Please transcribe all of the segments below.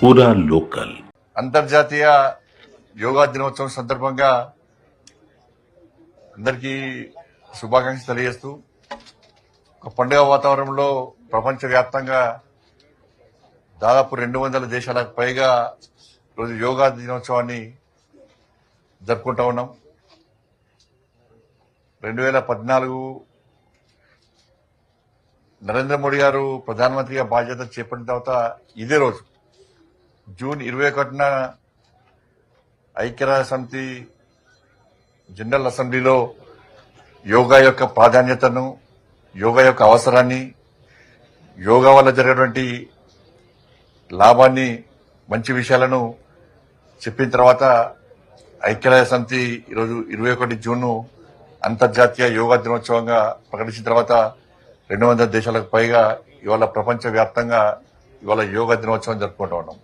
పూరా లోకల్. అంతర్జాతీయ యోగా దినోత్సవం సందర్భంగా అందరికీ శుభాకాంక్షలు తెలియజేస్తూ ఒక పండుగ వాతావరణంలో ప్రపంచవ్యాప్తంగా దాదాపు 200 దేశాలకు పైగా రోజు యోగా దినోత్సవాన్ని జరుపుకుంటా ఉన్నాం. 2014 నరేంద్ర మోడీ గారు ప్రధానమంత్రిగా బాధ్యత చేపట్టిన తర్వాత ఇదే రోజు జూన్ 21న ఐక్యరాజ్య సమితి జనరల్ అసెంబ్లీలో యోగా యొక్క ప్రాధాన్యతను, యోగా యొక్క అవసరాన్ని, యోగా వల్ల జరిగేటువంటి లాభాన్ని, మంచి విషయాలను చెప్పిన తర్వాత ఐక్యరాజ్య సమితి ఈరోజు 21 జూన్ అంతర్జాతీయ యోగా దినోత్సవంగా ప్రకటించిన తర్వాత 200 దేశాలకు పైగా ఇవాళ ప్రపంచవ్యాప్తంగా ఇవాళ యోగా దినోత్సవం జరుపుకుంటూ ఉన్నాం.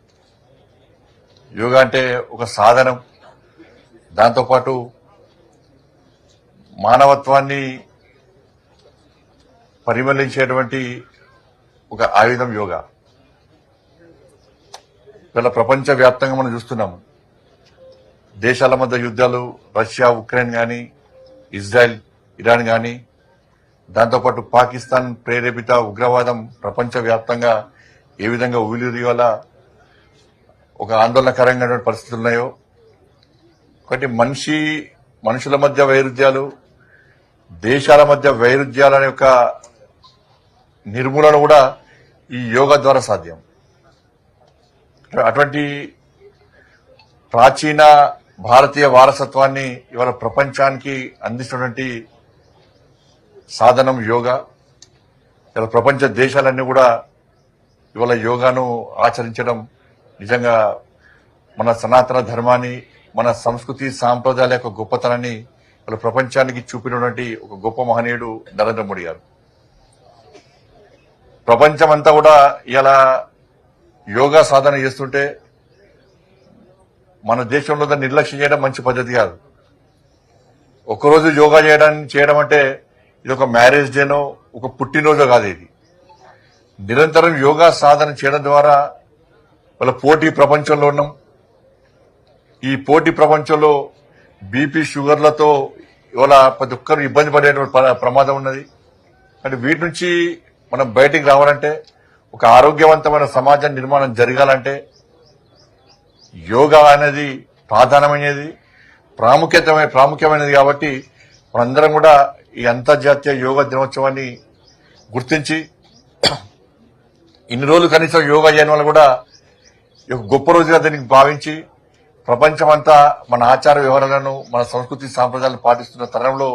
యోగా అంటే ఒక సాధనం, దాంతోపాటు మానవత్వాన్ని పరిమళించేటువంటి ఒక ఆయుధం యోగా. ఇవాళ ప్రపంచవ్యాప్తంగా మనం చూస్తున్నాము. దేశాల మధ్య యుద్ధాలు, రష్యా ఉక్రెయిన్ కానీ, ఇజ్రాయెల్ ఇరాన్ కానీ, దాంతోపాటు పాకిస్తాన్ ప్రేరేపిత ఉగ్రవాదం ప్రపంచవ్యాప్తంగా ఏ విధంగా ఉవిలిరియాల ఒక ఆందోళనకరంగా పరిస్థితులు ఉన్నాయో, ఒకటి మనుషుల మధ్య వైరుధ్యాలు, దేశాల మధ్య వైరుధ్యాల యొక్క నిర్మూలన కూడా ఈ యోగా ద్వారా సాధ్యం. అటువంటి ప్రాచీన భారతీయ వారసత్వాన్ని ఇవాళ ప్రపంచానికి అందిస్తున్నటువంటి సాధనం యోగా. ఇవాళ ప్రపంచ దేశాలన్నీ కూడా ఇవాళ యోగాను ఆచరించడం నిజంగా మన సనాతన ధర్మాన్ని, మన సంస్కృతి సాంప్రదాయాల యొక్క గొప్పతనాన్ని ఇవాళ ప్రపంచానికి చూపినటువంటి ఒక గొప్ప మహనీయుడు నరేంద్ర మోడీ గారు. ప్రపంచమంతా కూడా ఇలా యోగా సాధన చేస్తుంటే మన దేశంలో దాన్ని నిర్లక్ష్యం చేయడం మంచి పద్ధతి కాదు. ఒక్కరోజు యోగా చేయడం అంటే ఇది ఒక మ్యారేజ్ డేనో, ఒక పుట్టినరోజో కాదు. ఇది నిరంతరం యోగా సాధన చేయడం ద్వారా వాళ్ళ పోటీ ప్రపంచంలో ఉన్నాం. ఈ పోటీ ప్రపంచంలో బీపీ, షుగర్లతో ఇవాళ ప్రతి ఒక్కరు ఇబ్బంది పడేటువంటి ప్రమాదం ఉన్నది. అంటే వీటి నుంచి మనం బయటికి రావాలంటే, ఒక ఆరోగ్యవంతమైన సమాజం నిర్మాణం జరగాలంటే యోగా అనేది ప్రాధాన్యమైనది, ప్రాముఖ్యమైనది. కాబట్టి మనందరం కూడా ఈ అంతర్జాతీయ యోగా దినోత్సవాన్ని గుర్తించి ఇన్ని రోజులు కనీసం యోగా చేయడం వల్ల కూడా ఒక గొప్ప రోజుగా దీనికి భావించి ప్రపంచమంతా మన ఆచార వ్యవహారాలను, మన సంస్కృతి సాంప్రదాయాలను పాటిస్తున్న తరుణంలో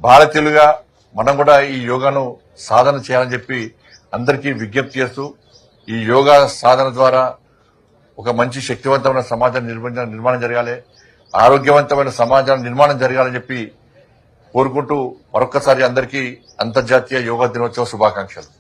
భారతీయులుగా మనం కూడా ఈ యోగాను సాధన చేయాలని చెప్పి అందరికీ విజ్ఞప్తి చేస్తూ, ఈ యోగా సాధన ద్వారా ఒక మంచి శక్తివంతమైన సమాజం నిర్మాణం జరగాలి, ఆరోగ్యవంతమైన సమాజం నిర్మాణం జరగాలని చెప్పి కోరుకుంటూ మరొక్కసారి అందరికీ అంతర్జాతీయ యోగా దినోత్సవ శుభాకాంక్షలు.